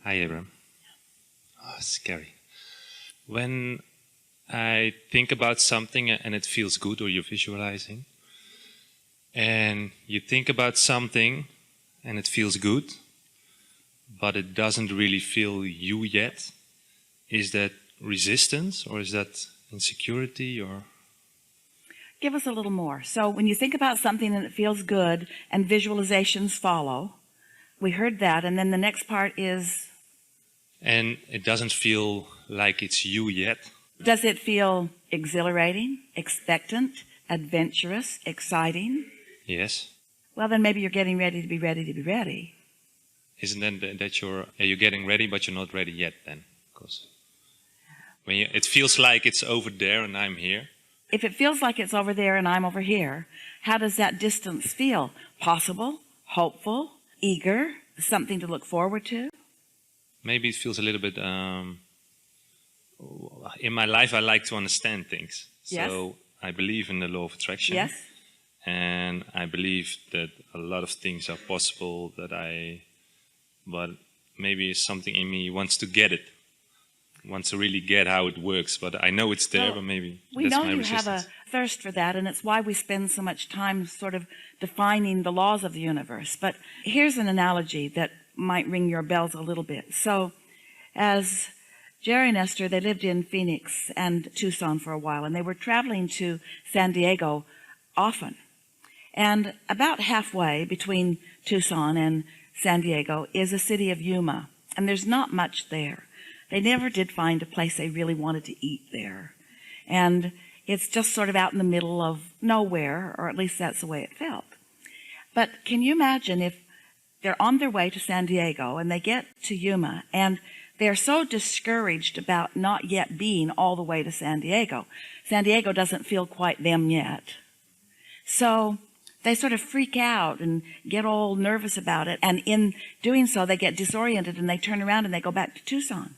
Hi, Abram. Oh, scary. When I think about something and it feels good, or you're visualizing, and you think about something and it feels good, but it doesn't really feel you yet, is that resistance or is that insecurity? Or Give us a little more. So when you think about something and it feels good and visualizations follow, we heard that, and then the next part is, and it doesn't feel like it's you yet. does it feel exhilarating, expectant, adventurous, exciting? Yes. Well, then maybe you're getting ready to be ready to be ready. Isn't that you're getting ready, but you're not ready yet then? Because when it feels like it's over there and I'm here. If it feels like it's over there and I'm over here, how does that distance feel? Possible, hopeful, eager, something to look forward to? Maybe it feels a little bit, in my life I like to understand things. Yes. So I believe in the law of attraction. Yes. And I believe that a lot of things are possible but maybe something in me wants to get it. Wants to really get how it works, but I know it's there, Well, but maybe we that's know my you resistance. have a thirst for that, and it's why we spend so much time sort of defining the laws of the universe. But here's an analogy that might ring your bells a little bit. So as Jerry and Esther, they lived in Phoenix and Tucson for a while, and they were traveling to San Diego often. And about halfway between Tucson and San Diego is the city of Yuma, and there's not much there. They never did find a place they really wanted to eat there. And it's just sort of out in the middle of nowhere, or at least that's the way it felt. But can you imagine if they're on their way to San Diego and they get to Yuma and they're so discouraged about not yet being all the way to San Diego. San Diego doesn't feel quite them yet. So they sort of freak out and get all nervous about it. And in doing so, they get disoriented and they turn around and they go back to Tucson.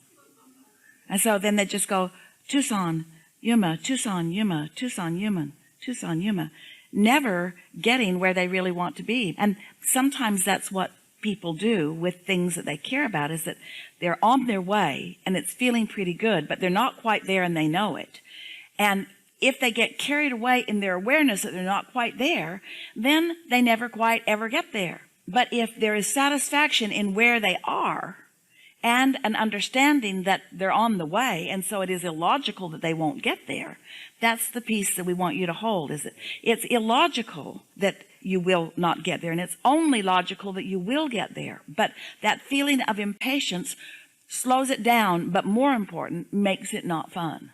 And so then they just go, Tucson, Yuma, Tucson, Yuma, Tucson, Yuma, Tucson, Yuma, never getting where they really want to be. And sometimes that's what people do with things that they care about, is that they're on their way and it's feeling pretty good, but they're not quite there and they know it. And if they get carried away in their awareness that they're not quite there, then they never quite ever get there. But if there is satisfaction in where they are and an understanding that they're on the way, and so it is illogical that they won't get there, that's the piece that we want you to hold, is that it's illogical that you will not get there, and it's only logical that you will get there. But that feeling of impatience slows it down, but more important, makes it not fun.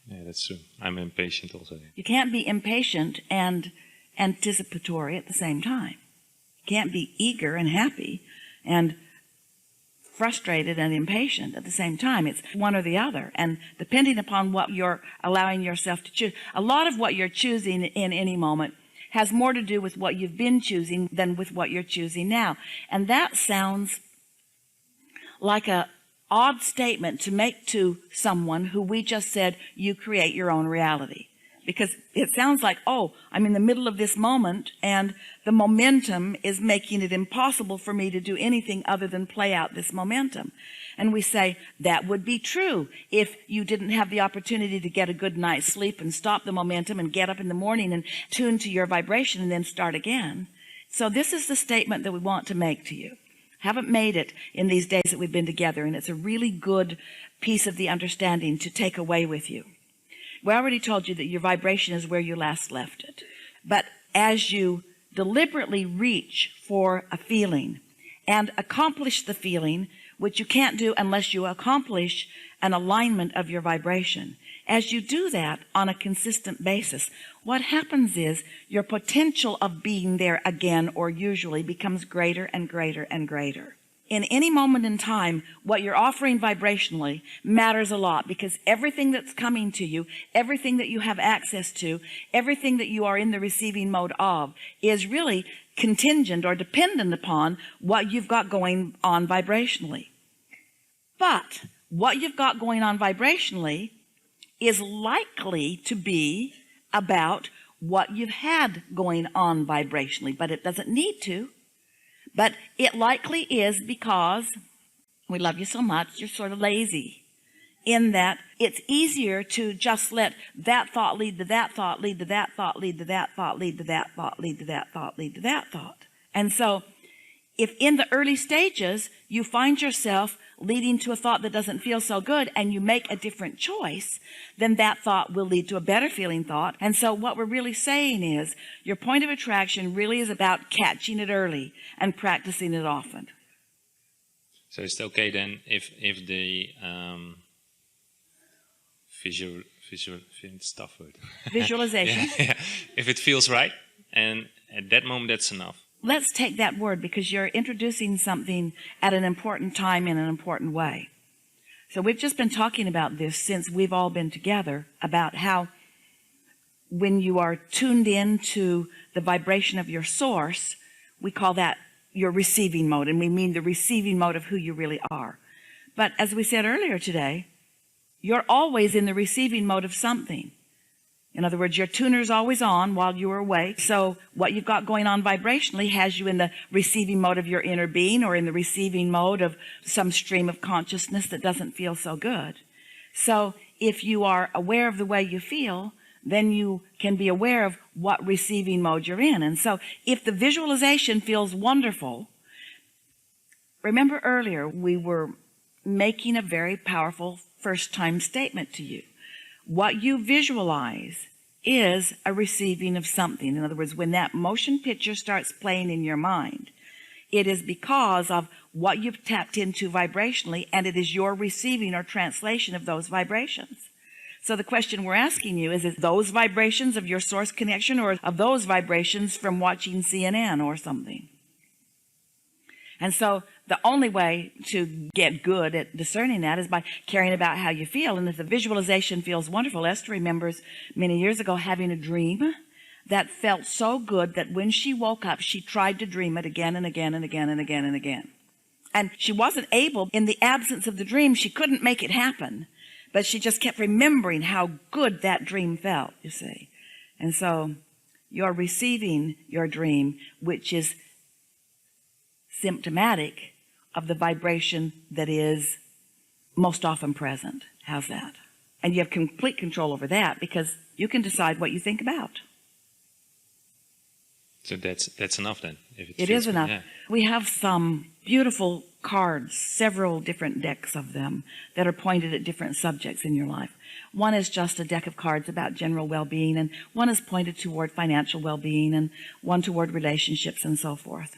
Yeah, that's true. I'm impatient also. You can't be impatient and anticipatory at the same time. You can't be eager and happy and frustrated and impatient at the same time. It's one or the other. And depending upon what you're allowing yourself to choose, a lot of what you're choosing in any moment has more to do with what you've been choosing than with what you're choosing now. And that sounds like a odd statement to make to someone who we just said, you create your own reality. Because it sounds like, oh, I'm in the middle of this moment and the momentum is making it impossible for me to do anything other than play out this momentum. And we say, that would be true if you didn't have the opportunity to get a good night's sleep and stop the momentum and get up in the morning and tune to your vibration and then start again. So this is the statement that we want to make to you. Haven't made it in these days that we've been together, and it's a really good piece of the understanding to take away with you. We already told you that your vibration is where you last left it. But as you deliberately reach for a feeling and accomplish the feeling, which you can't do unless you accomplish an alignment of your vibration, as you do that on a consistent basis, what happens is your potential of being there again or usually becomes greater and greater and greater. In any moment in time, what you're offering vibrationally matters a lot, because everything that's coming to you, everything that you have access to, everything that you are in the receiving mode of is really contingent or dependent upon what you've got going on vibrationally. But what you've got going on vibrationally is likely to be about what you've had going on vibrationally, but it doesn't need to. But it likely is because We love you so much, you're sort of lazy. In that it's easier to just let that thought lead to that thought, lead to that thought, lead to that thought, lead to that thought, lead to that thought, lead to that thought. And so if in the early stages you find yourself leading to a thought that doesn't feel so good and you make a different choice, then that thought will lead to a better feeling thought. And so what we're really saying is your point of attraction really is about catching it early and practicing it often. So it's okay then if the visualization. Yeah. If it feels right, and at that moment that's enough. Let's take that word because you're introducing something at an important time in an important way. So we've just been talking about this since we've all been together, about how when you are tuned in to the vibration of your source, we call that your receiving mode, and we mean the receiving mode of who you really are. But as we said earlier today, you're always in the receiving mode of something. In other words, your tuner's always on while you are awake. So what you've got going on vibrationally has you in the receiving mode of your inner being, or in the receiving mode of some stream of consciousness that doesn't feel so good. So if you are aware of the way you feel, then you can be aware of what receiving mode you're in. And so if the visualization feels wonderful, remember earlier we were making a very powerful first-time statement to you. What you visualize is a receiving of something. In other words, when that motion picture starts playing in your mind, it is because of what you've tapped into vibrationally, and it is your receiving or translation of those vibrations. So the question we're asking you is those vibrations of your source connection, or of those vibrations from watching CNN or something? And so the only way to get good at discerning that is by caring about how you feel. And if the visualization feels wonderful, Esther remembers many years ago having a dream that felt so good that when she woke up, she tried to dream it again and again and again and again and again. And she wasn't able, in the absence of the dream, she couldn't make it happen. But she just kept remembering how good that dream felt, you see. And so you're receiving your dream, which is symptomatic of the vibration that is most often present. How's that? And you have complete control over that because you can decide what you think about. So that's enough then. If it is enough. Yeah. We have some beautiful cards, several different decks of them that are pointed at different subjects in your life. One is just a deck of cards about general well-being, and one is pointed toward financial well-being, and one toward relationships and so forth.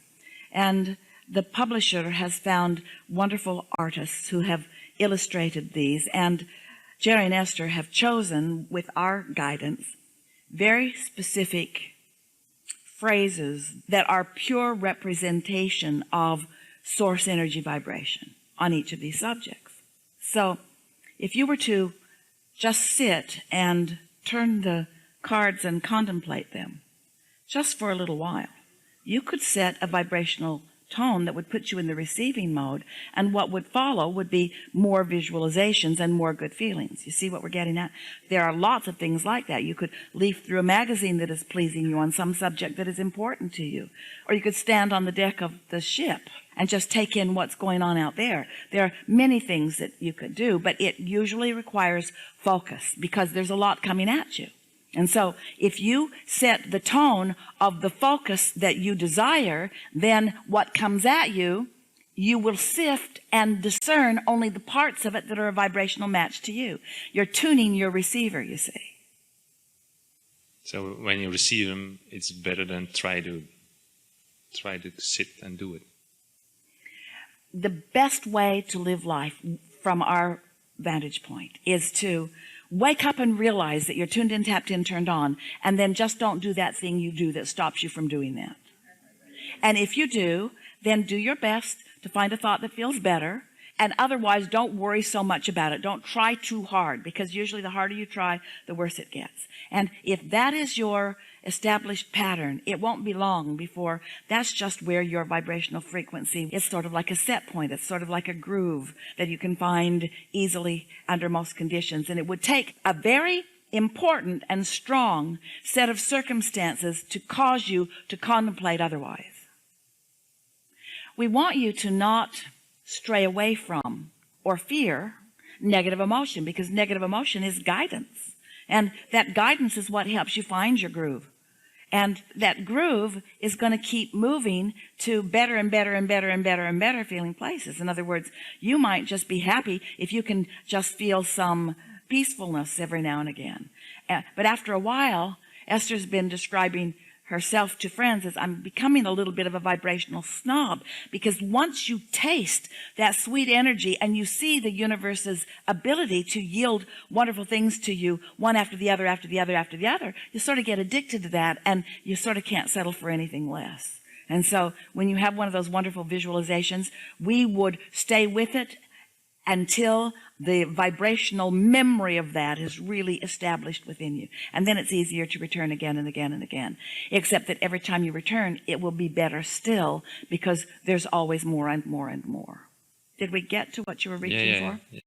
And the publisher has found wonderful artists who have illustrated these, and Jerry and Esther have chosen, with our guidance, very specific phrases that are pure representation of source energy vibration on each of these subjects. So if you were to just sit and turn the cards and contemplate them just for a little while, you could set a vibrational tone that would put you in the receiving mode, and what would follow would be more visualizations and more good feelings. You see what we're getting at? There are lots of things like that. You could leaf through a magazine that is pleasing you on some subject that is important to you, or you could stand on the deck of the ship and just take in what's going on out there. There are many things that you could do, but it usually requires focus because there's a lot coming at you. And so if you set the tone of the focus that you desire, then what comes at you, you will sift and discern only the parts of it that are a vibrational match to you. You're tuning your receiver, you see. So when you receive them, it's better than try to sit and do it. The best way to live life from our vantage point is to wake up and realize that you're tuned in, tapped in, turned on, and then just don't do that thing you do that stops you from doing that. And if you do, then do your best to find a thought that feels better, and otherwise don't worry so much about it. Don't try too hard, because usually the harder you try, the worse it gets. And if that is your established pattern, it won't be long before that's just where your vibrational frequency is sort of like a set point. It's sort of like a groove that you can find easily under most conditions. And it would take a very important and strong set of circumstances to cause you to contemplate otherwise. We want you to not stray away from or fear negative emotion, because negative emotion is guidance. And that guidance is what helps you find your groove. And that groove is going to keep moving to better and better and better and better and better feeling places. In other words, you might just be happy if you can just feel some peacefulness every now and again. But after a while, Esther's been describing herself to friends as, I'm becoming a little bit of a vibrational snob, because once you taste that sweet energy and you see the universe's ability to yield wonderful things to you, one after the other, after the other, after the other, you sort of get addicted to that, and you sort of can't settle for anything less. And so when you have one of those wonderful visualizations, we would stay with it until the vibrational memory of that is really established within you. And then it's easier to return again and again and again. Except that every time you return, it will be better still, because there's always more and more and more. Did we get to what you were reaching for? Yeah.